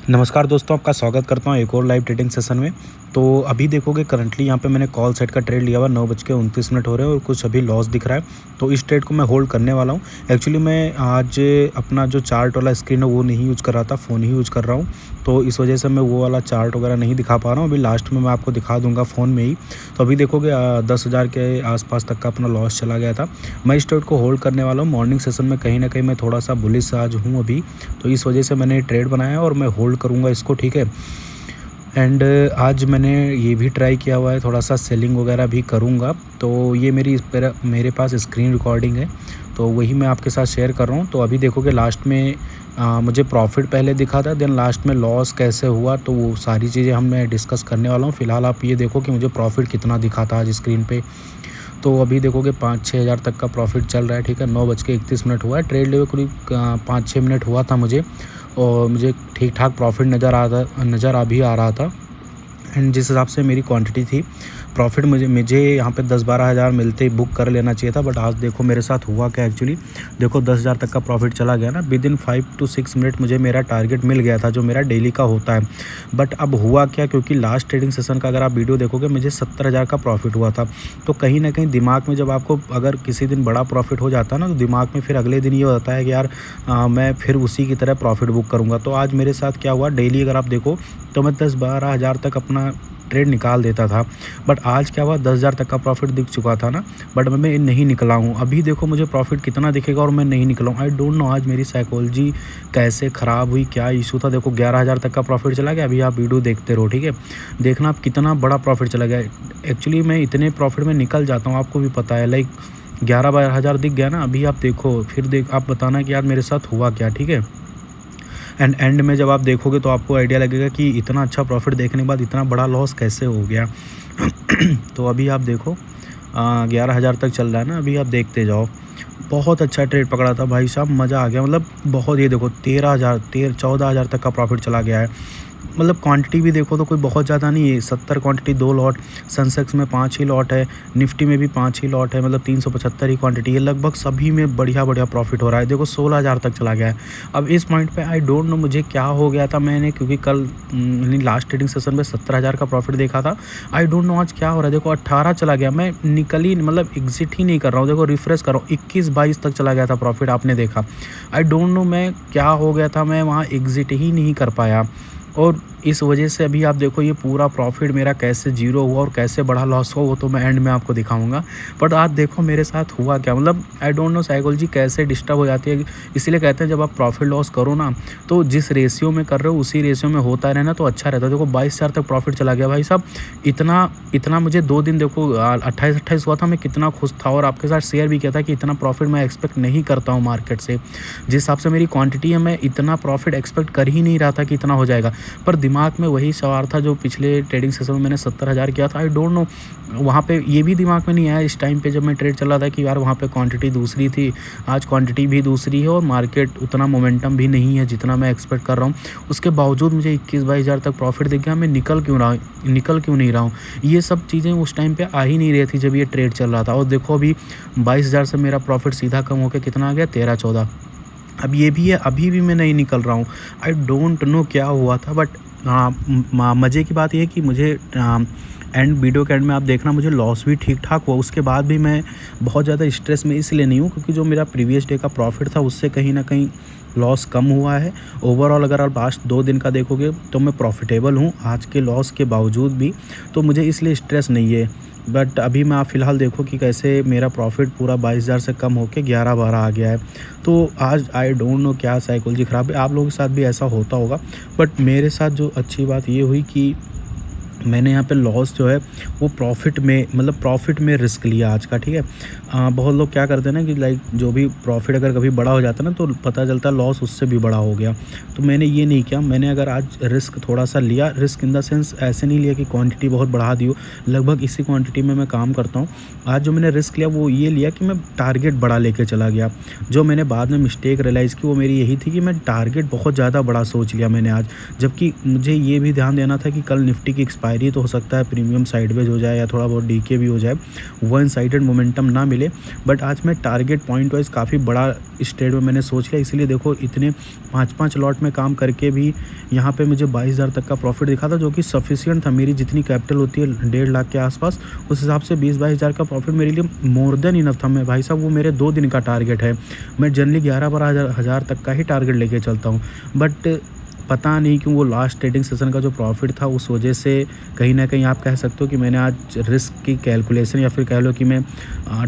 नमस्कार दोस्तों, आपका स्वागत करता हूँ एक और लाइव ट्रेडिंग सेशन में। तो अभी देखोगे करंटली यहाँ पे मैंने कॉल सेट का ट्रेड लिया हुआ 9:29 हो रहे हैं और कुछ अभी लॉस दिख रहा है। तो इस ट्रेड को मैं होल्ड करने वाला हूँ। एक्चुअली मैं आज अपना जो चार्ट वाला स्क्रीन है वो नहीं यूज़ कर रहा था, फ़ोन ही यूज़ कर रहा हूँ। तो इस वजह से मैं वो वाला चार्ट वगैरह नहीं दिखा पा रहा हूँ। अभी लास्ट में मैं आपको दिखा दूँगा फ़ोन में ही। तो अभी देखोगे 10,000 के आसपास तक का अपना लॉस चला गया था। मैं इस ट्रेड को होल्ड करने वाला हूँ। मॉर्निंग सेशन में कहीं न कहीं मैं थोड़ा सा बुलिश आज हूँ अभी। तो इस वजह से मैंने ट्रेड बनाया है और मैं होल्ड करूँगा इसको, ठीक है। एंड आज मैंने ये भी ट्राई किया हुआ है, थोड़ा सा सेलिंग वगैरह भी करूँगा। तो ये मेरे पास स्क्रीन रिकॉर्डिंग है, तो वही मैं आपके साथ शेयर कर रहा हूँ। तो अभी देखोगे लास्ट में मुझे प्रॉफिट पहले दिखा था, देन लास्ट में लॉस कैसे हुआ, तो वो सारी चीज़ें मैं डिस्कस करने वाला हूँ। फ़िलहाल आप ये देखो कि मुझे प्रॉफिट कितना दिखा था आज स्क्रीन पे। तो अभी देखोगे 5-6 हज़ार तक का प्रॉफिट चल रहा है, ठीक है। 9:31 हुआ है, ट्रेड लेवल करीब 5-6 मिनट हुआ था मुझे, और मुझे ठीक ठाक प्रॉफिट नज़र आ रहा था। एंड जिस हिसाब से मेरी क्वांटिटी थी, प्रॉफिट मुझे यहाँ पे 10-12 हज़ार मिलते ही बुक कर लेना चाहिए था। बट आज देखो मेरे साथ हुआ क्या, एक्चुअली देखो 10,000 तक का प्रॉफिट चला गया ना। विदिन 5 to 6 मिनट मुझे मेरा टारगेट मिल गया था, जो मेरा डेली का होता है। बट अब हुआ क्या, क्योंकि लास्ट ट्रेडिंग सेशन का अगर आप वीडियो देखोगे मुझे 70,000 का प्रॉफिट हुआ था। तो कहीं ना कहीं दिमाग में जब आपको अगर किसी दिन बड़ा प्रॉफिट हो जाता है ना, तो दिमाग में फिर अगले दिन ये होता है कि यार मैं फिर उसी की तरह प्रॉफिट बुक करूँगा। तो आज मेरे साथ क्या हुआ, डेली अगर आप देखो तो मैं 10-12 हज़ार तक अपना ट्रेड निकाल देता था। बट आज क्या हुआ, 10,000 तक का प्रॉफिट दिख चुका था ना, बट मैं नहीं निकला हूँ। अभी देखो मुझे प्रॉफिट कितना दिखेगा और मैं नहीं निकला हूँ। आई डोंट नो आज मेरी साइकोलॉजी कैसे ख़राब हुई, क्या इशू था। देखो 11,000 तक का प्रॉफिट चला गया। अभी आप वीडियो देखते रहो, ठीक है। देखना आप कितना बड़ा प्रॉफिट चला गया। एक्चुअली मैं इतने प्रॉफिट में निकल जाता हूँ, आपको भी पता है। लाइक 11-12 हज़ार दिख गया ना। अभी आप देखो, फिर आप बताना कि यार मेरे साथ हुआ क्या, ठीक है। एंड में जब आप देखोगे तो आपको आइडिया लगेगा कि इतना अच्छा प्रॉफिट देखने के बाद इतना बड़ा लॉस कैसे हो गया। तो अभी आप देखो 11,000 तक चल रहा है ना। अभी आप देखते जाओ, बहुत अच्छा ट्रेड पकड़ा था भाई साहब, मज़ा आ गया। मतलब बहुत, ये देखो 14,000 तक का प्रॉफिट चला गया है। मतलब क्वांटिटी भी देखो तो कोई बहुत ज़्यादा नहीं है, 70 क्वांटिटी 2 लॉट, सेंसेक्स में 5 ही लॉट है, निफ्टी में भी 5 ही लॉट है, मतलब 375 ही क्वांटिटी है। लगभग सभी में बढ़िया प्रॉफिट हो रहा है। देखो 16,000 तक चला गया है। अब इस पॉइंट पे आई डोंट नो मुझे क्या हो गया था। मैंने क्योंकि कल लास्ट ट्रेडिंग सेशन में 17,000 का प्रॉफिट देखा था। आई डोंट नो आज क्या हो रहा है। देखो 18 चला गया, मैं मतलब एग्जिट ही नहीं कर रहा हूँ। देखो रिफ्रेश कर रहा हूँ, 21-22 तक चला गया था प्रॉफिट, आपने देखा। आई डोंट नो मैं क्या हो गया था, मैं वहाँ एग्जिट ही नहीं कर पाया। और इस वजह से अभी आप देखो ये पूरा प्रॉफिट मेरा कैसे जीरो हुआ और कैसे बड़ा लॉस हुआ, वो तो मैं एंड में आपको दिखाऊंगा। बट आज देखो मेरे साथ हुआ क्या, मतलब आई डोंट नो साइकोलॉजी कैसे डिस्टर्ब हो जाती है। इसीलिए कहते हैं जब आप प्रॉफिट लॉस करो ना, तो जिस रेशियो में कर रहे हो उसी रेशियो में होता रहना तो अच्छा रहता है। देखो 22,000 तक प्रॉफिट चला गया भाई साहब। इतना मुझे 2 दिन देखो 28-28 हुआ था, मैं कितना खुश था और आपके साथ शेयर भी किया था कि इतना प्रॉफिट मैं एक्सपेक्ट नहीं करता हूँ मार्केट से। जिस हिसाब से मेरी क्वांटिटी है, मैं इतना प्रॉफिट एक्सपेक्ट कर ही नहीं रहा था कि इतना हो जाएगा। पर दिमाग में वही सवार था जो पिछले ट्रेडिंग सेशन में मैंने 70,000 किया था। आई डोंट नो वहाँ पे ये भी दिमाग में नहीं आया इस टाइम पे जब मैं ट्रेड चल रहा था कि यार वहाँ पे क्वांटिटी दूसरी थी, आज क्वांटिटी भी दूसरी है और मार्केट उतना मोमेंटम भी नहीं है जितना मैं एक्सपेक्ट कर रहा हूँ। उसके बावजूद मुझे 21-22 हज़ार तक प्रॉफिट दिख गया। मैं निकल क्यों नहीं रहा हूँ। ये सब चीज़ें उस टाइम पे आ ही नहीं रही थी जब ये ट्रेड चल रहा था। और देखो अभी 22,000 से मेरा प्रॉफिट सीधा कम होकर कितना आ गया, 13-14। अब ये भी है, अभी भी मैं नहीं निकल रहा हूँ। आई डोंट नो क्या हुआ था। बट मज़े की बात यह है कि मुझे वीडियो के एंड में आप देखना मुझे लॉस भी ठीक ठाक हुआ। उसके बाद भी मैं बहुत ज़्यादा स्ट्रेस में इसलिए नहीं हूँ क्योंकि जो मेरा प्रीवियस डे का प्रॉफिट था उससे कहीं ना कहीं लॉस कम हुआ है। ओवरऑल अगर आप लास्ट 2 दिन का देखोगे तो मैं प्रॉफिटेबल हूँ आज के लॉस के बावजूद भी, तो मुझे इसलिए स्ट्रेस नहीं है। बट अभी मैं आप फ़िलहाल देखो कि कैसे मेरा प्रॉफिट पूरा 22,000 से कम होकर 11-12 आ गया है। तो आज आई डोंट नो क्या साइकोलॉजी ख़राब है, आप लोगों के साथ भी ऐसा होता होगा। बट मेरे साथ जो अच्छी बात ये हुई कि मैंने यहाँ पे लॉस जो है वो प्रॉफिट में रिस्क लिया आज का, ठीक है। बहुत लोग क्या करते हैं ना कि लाइक जो भी प्रॉफिट अगर कभी बड़ा हो जाता है ना तो पता चलता है लॉस उससे भी बड़ा हो गया। तो मैंने ये नहीं किया। मैंने अगर आज रिस्क थोड़ा सा लिया, रिस्क इन द सेंस ऐसे नहीं लिया कि क्वांटिटी बहुत बढ़ा दी हो, लगभग इसी क्वांटिटी में मैं काम करता हूँ। आज जो मैंने रिस्क लिया वो ये लिया कि मैं टारगेट बड़ा लेके चला गया। जो मैंने बाद में मिस्टेक रियलाइज़ की वो मेरी यही थी कि मैं टारगेट बहुत ज़्यादा बड़ा सोच लिया मैंने आज, जबकि मुझे ये भी ध्यान देना था कि कल निफ्टी की एक्सपायरी तो हो सकता है प्रीमियम साइडवेज हो जाए या थोड़ा बहुत डीके भी हो जाए, वन साइडेड मोमेंटम ना मिले, बट आज मैं टारगेट पॉइंट वाइज काफ़ी बड़ा इस ट्रेड में मैंने सोच लिया। इसीलिए देखो इतने 5-5 लॉट में काम करके भी यहाँ पे मुझे 22,000 तक का प्रॉफिट दिखा था, जो कि सफिशिएंट था। मेरी जितनी कैपिटल होती है 1.5 लाख के आसपास, उस हिसाब से 20-22,000 का प्रॉफिट मेरे लिए मोर देन इनफ था। मैं भाई साहब वो मेरे 2 दिन का टारगेट है। मैं जनरली 11-12 हज़ार तक का ही टारगेट लेके चलता हूँ, बट पता नहीं क्यों वो लास्ट ट्रेडिंग सेशन का जो प्रॉफिट था उस वजह से कहीं न कहीं आप कह सकते हो कि मैंने आज रिस्क की कैलकुलेशन या फिर कह लो कि मैं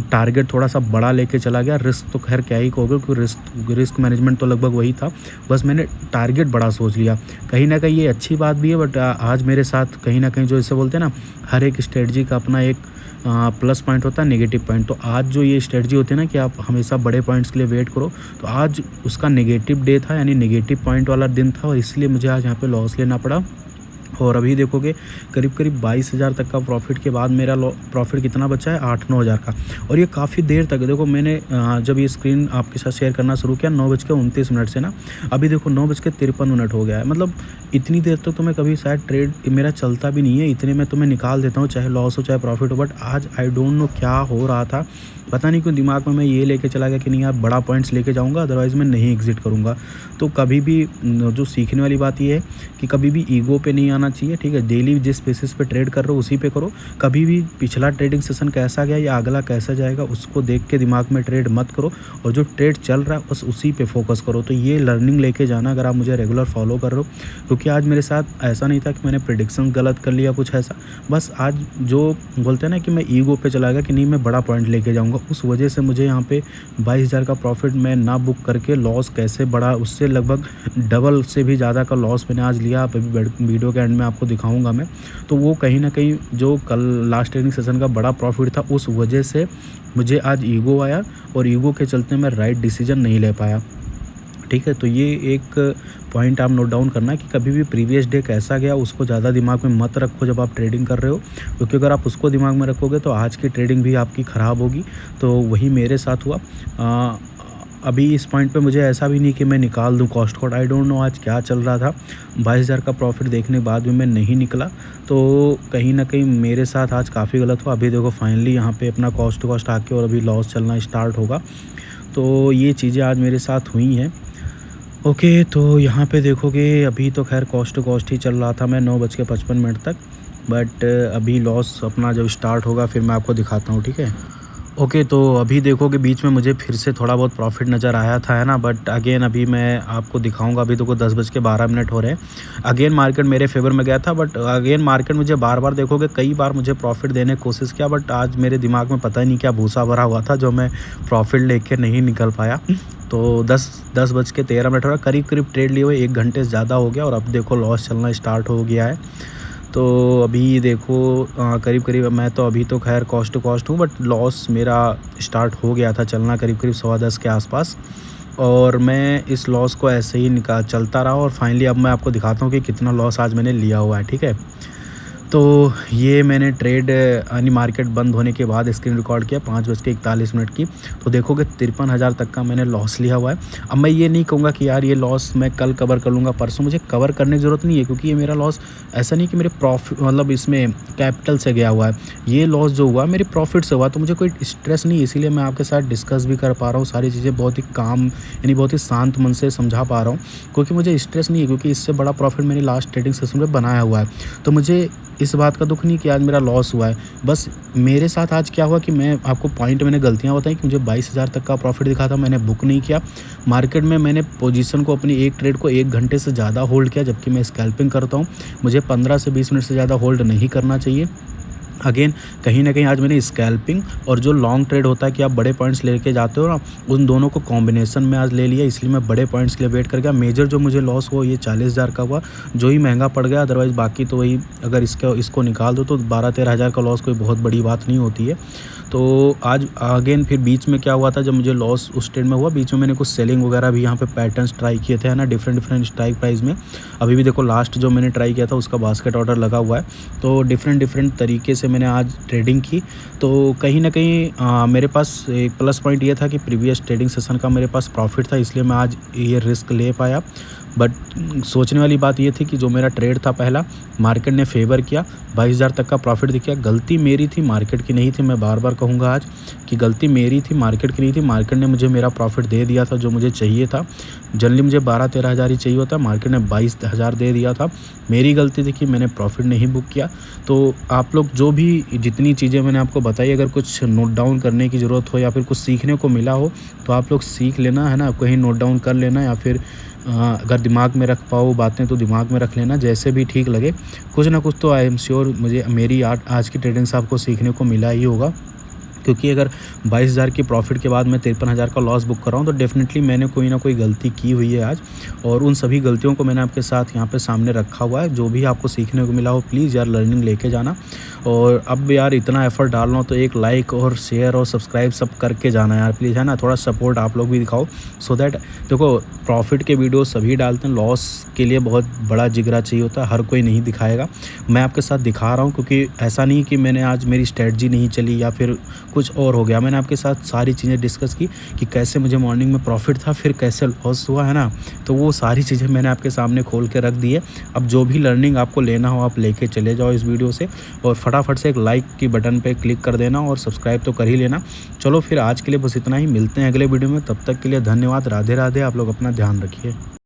टारगेट थोड़ा सा बड़ा लेके चला गया। रिस्क तो खैर क्या ही कहोगे, क्योंकि रिस्क मैनेजमेंट तो लगभग वही था, बस मैंने टारगेट बड़ा सोच लिया। कहीं न कहीं ये अच्छी बात भी है, बट आज मेरे साथ कहीं न कहीं जो इसे बोलते हैं ना, हर एक स्ट्रेटजी का अपना एक प्लस पॉइंट होता है, नेगेटिव पॉइंट। तो आज जो ये स्ट्रेटजी होती है ना कि आप हमेशा बड़े पॉइंट्स के लिए वेट करो, तो आज उसका नेगेटिव डे था, यानी नेगेटिव पॉइंट वाला दिन था, और इसलिए मुझे आज यहाँ पे लॉस लेना पड़ा। और अभी देखोगे करीब 22,000 तक का प्रॉफिट के बाद मेरा प्रॉफिट कितना बचा है, 8-9 हज़ार का। और ये काफ़ी देर तक देखो मैंने जब ये स्क्रीन आपके साथ शेयर करना शुरू किया 9:29 से ना, अभी देखो 9:53 हो गया है। मतलब इतनी देर तक तो मैं कभी शायद ट्रेड मेरा चलता भी नहीं है, इतने में तो मैं निकाल देता हूँ, चाहे लॉस हो चाहे प्रॉफिट हो। बट आज आई डोंट नो क्या हो रहा था, पता नहीं क्यों दिमाग में मैं ये लेके चला गया कि नहीं यार बड़ा पॉइंट्स लेके जाऊंगा, अदरवाइज़ मैं नहीं एग्जिट करूंगा। तो कभी भी जो सीखने वाली बात ये है कि कभी भी ईगो पे नहीं आना चाहिए, ठीक है। डेली जिस बेसिस पे ट्रेड कर रहे हो उसी पे करो। कभी भी पिछला ट्रेडिंग सेशन कैसा गया या अगला कैसा जाएगा उसको देख के दिमाग में ट्रेड मत करो, और जो ट्रेड चल रहा है बस उसी पे फोकस करो। तो ये लर्निंग लेके जाना अगर आप मुझे रेगुलर फॉलो कर रहे हो, क्योंकि आज मेरे साथ ऐसा नहीं था कि मैंने प्रेडिक्शन गलत कर लिया कुछ ऐसा, बस आज जो बोलते हैं ना कि मैं ईगो पे चला गया कि नहीं मैं बड़ा पॉइंट लेके जाऊँगा, उस वजह से मुझे यहाँ पे 22,000 का प्रॉफिट मैं ना बुक करके लॉस कैसे बढ़ा, उससे लगभग डबल से भी ज़्यादा का लॉस मैंने आज लिया। आप अभी वीडियो के एंड में आपको दिखाऊंगा मैं। तो वो कहीं ना कहीं जो कल लास्ट ट्रेडिंग सेशन का बड़ा प्रॉफिट था उस वजह से मुझे आज ईगो आया, और ईगो के चलते मैं राइट डिसीजन नहीं ले पाया, ठीक है। तो ये एक पॉइंट आप नोट डाउन करना कि कभी भी प्रीवियस डे कैसा गया उसको ज़्यादा दिमाग में मत रखो जब आप ट्रेडिंग कर रहे हो, क्योंकि अगर आप उसको दिमाग में रखोगे तो आज की ट्रेडिंग भी आपकी ख़राब होगी। तो वही मेरे साथ हुआ। अभी इस पॉइंट पे मुझे ऐसा भी नहीं कि मैं निकाल दूं cost code, I don't know आज क्या चल रहा था। 22,000 का प्रॉफिट देखने के बाद भी मैं नहीं निकला, तो कहीं ना कहीं मेरे साथ आज काफ़ी गलत हुआ। अभी देखो फाइनली यहाँ पे अपना कॉस्ट आके और अभी लॉस चलना स्टार्ट होगा। तो ये चीज़ें आज मेरे साथ हुई हैं। ओके, तो यहाँ पे देखोगे अभी तो खैर कॉस्ट ही चल रहा था मैं 9:55 तक, बट अभी लॉस अपना जब स्टार्ट होगा फिर मैं आपको दिखाता हूँ, ठीक है। ओके, तो अभी देखोगे बीच में मुझे फिर से थोड़ा बहुत प्रॉफिट नज़र आया था, है ना, बट अगेन अभी मैं आपको दिखाऊंगा। अभी देखो 10:12 हो रहे हैं। अगेन मार्केट मेरे फेवर में गया था, बट अगेन मार्केट मुझे बार बार देखोगे कई बार मुझे प्रॉफिट देने की कोशिश किया, बट आज मेरे दिमाग में पता ही नहीं क्या भूसा भरा हुआ था जो मैं प्रॉफिट लेके नहीं निकल पाया। तो 10:13 हो रहा, करीब ट्रेड लिए हुए 1 घंटे से ज़्यादा हो गया, और अब देखो लॉस चलना स्टार्ट हो गया है। तो अभी देखो करीब मैं तो अभी तो खैर कॉस्ट हूँ, बट लॉस मेरा स्टार्ट हो गया था चलना करीब 10:15 के आसपास, और मैं इस लॉस को ऐसे ही चलता रहा, और फाइनली अब मैं आपको दिखाता हूँ कि कितना लॉस आज मैंने लिया हुआ है, ठीक है। तो ये मैंने ट्रेड यानी मार्केट बंद होने के बाद स्क्रीन रिकॉर्ड किया 5:41 की। तो देखोगे 53,000 तक का मैंने लॉस लिया हुआ है। अब मैं ये नहीं कहूँगा कि यार ये लॉस मैं कल कवर कर लूँगा, परसों, मुझे कवर करने की ज़रूरत नहीं है, क्योंकि ये मेरा लॉस ऐसा नहीं कि मेरे प्रॉफिट मतलब इसमें कैपिटल से गया हुआ है। ये लॉस जो हुआ मेरे प्रॉफिट से हुआ, तो मुझे कोई स्ट्रेस नहीं है, इसीलिए मैं आपके साथ डिस्कस भी कर पा रहा हूँ सारी चीज़ें बहुत ही काम यानी बहुत ही शांत मन से समझा पा रहा हूँ, क्योंकि मुझे स्ट्रेस नहीं है, क्योंकि इससे बड़ा प्रॉफिट मैंने लास्ट ट्रेडिंग सेशन में बनाया हुआ है। तो मुझे इस बात का दुःख नहीं कि आज मेरा लॉस हुआ है। बस मेरे साथ आज क्या हुआ कि मैं आपको पॉइंट मैंने गलतियाँ बताई कि मुझे 22,000 तक का प्रॉफिट दिखा था, मैंने बुक नहीं किया। मार्केट में मैंने पोजीशन को अपनी एक ट्रेड को 1 घंटे से ज़्यादा होल्ड किया, जबकि मैं स्कैल्पिंग करता हूँ। मुझे 15 से 20 मिनट से ज़्यादा होल्ड नहीं करना चाहिए। अगेन कहीं ना कहीं आज मैंने स्कैल्पिंग और जो लॉन्ग ट्रेड होता है कि आप बड़े पॉइंट्स लेके जाते हो ना, उन दोनों को कॉम्बिनेशन में आज ले लिया, इसलिए मैं बड़े पॉइंट्स के लिए वेट कर गया। मेजर जो मुझे लॉस हुआ ये 40,000 का हुआ, जो ही महंगा पड़ गया, अदरवाइज़ बाकी तो वही अगर इसको निकाल दो तो 12-13 हज़ार का लॉस कोई बहुत बड़ी बात नहीं होती है। तो आज अगेन फिर बीच में क्या हुआ था, जब मुझे लॉस उस ट्रेड में हुआ, बीच में मैंने कुछ सेलिंग वगैरह भी यहाँ पे पैटर्न्स ट्राई किए थे, है ना, डिफरेंट स्ट्राइक प्राइस में। अभी भी देखो लास्ट जो मैंने ट्राई किया था उसका बास्केट ऑर्डर लगा हुआ है। तो डिफरेंट तरीके से मैंने आज ट्रेडिंग की। तो कहीं ना कहीं मेरे पास एक प्लस पॉइंट ये था कि प्रीवियस ट्रेडिंग सेशन का मेरे पास प्रॉफिट था, इसलिए मैं आज ये रिस्क ले पाया। बट सोचने वाली बात ये थी कि जो मेरा ट्रेड था पहला, मार्केट ने फ़ेवर किया, 22,000 तक का प्रॉफ़िट दिखाया। गलती मेरी थी, मार्केट की नहीं थी। मैं बार-बार कहूँगा आज कि गलती मेरी थी, मार्केट की नहीं थी। मार्केट ने मुझे मेरा प्रॉफ़िट दे दिया था जो मुझे चाहिए था। जनरली मुझे 12-13 हज़ार ही चाहिए होता, मार्केट ने 22,000 दे दिया था। मेरी गलती थी कि मैंने प्रॉफ़िट नहीं बुक किया। तो आप लोग जो भी जितनी चीज़ें मैंने आपको बताई, अगर कुछ नोट डाउन करने की ज़रूरत हो या फिर कुछ सीखने को मिला हो, तो आप लोग सीख लेना, है ना? कहीं नोट डाउन कर लेना या फिर अगर दिमाग में रख पाओ बातें तो दिमाग में रख लेना, जैसे भी ठीक लगे। कुछ ना कुछ तो आई एम श्योर मुझे मेरी आज की ट्रेडिंग से आपको सीखने को मिला ही होगा। क्योंकि अगर 22,000 की प्रॉफ़िट के बाद मैं 53,000 का लॉस बुक कर रहा हूँ, तो डेफ़िनेटली मैंने कोई ना कोई गलती की हुई है आज, और उन सभी गलतियों को मैंने आपके साथ यहाँ पे सामने रखा हुआ है। जो भी आपको सीखने को मिला हो, प्लीज़ यार लर्निंग लेके जाना। और अब यार इतना एफ़र्ट डाल रहा हूँ, तो एक लाइक और शेयर और सब्सक्राइब सब करके जाना यार प्लीज़, है ना? थोड़ा सपोर्ट आप लोग भी दिखाओ, सो दैट देखो, प्रॉफ़िट के वीडियो सभी डालते हैं, लॉस के लिए बहुत बड़ा जिगरा चाहिए होता है, हर कोई नहीं दिखाएगा। मैं आपके साथ दिखा रहा हूँ, क्योंकि ऐसा नहीं कि मैंने आज मेरी स्ट्रैटेजी नहीं चली या फिर कुछ और हो गया। मैंने आपके साथ सारी चीज़ें डिस्कस की कि कैसे मुझे मॉर्निंग में प्रॉफ़िट था, फिर कैसे लॉस हुआ, है ना? तो वो सारी चीज़ें मैंने आपके सामने खोल के रख दी है। अब जो भी लर्निंग आपको लेना हो, आप लेके चले जाओ इस वीडियो से, और फटाफट से एक लाइक की बटन पे क्लिक कर देना और सब्सक्राइब तो कर ही लेना। चलो फिर आज के लिए बस इतना ही, मिलते हैं अगले वीडियो में। तब तक के लिए धन्यवाद। राधे राधे। आप लोग अपना ध्यान रखिए।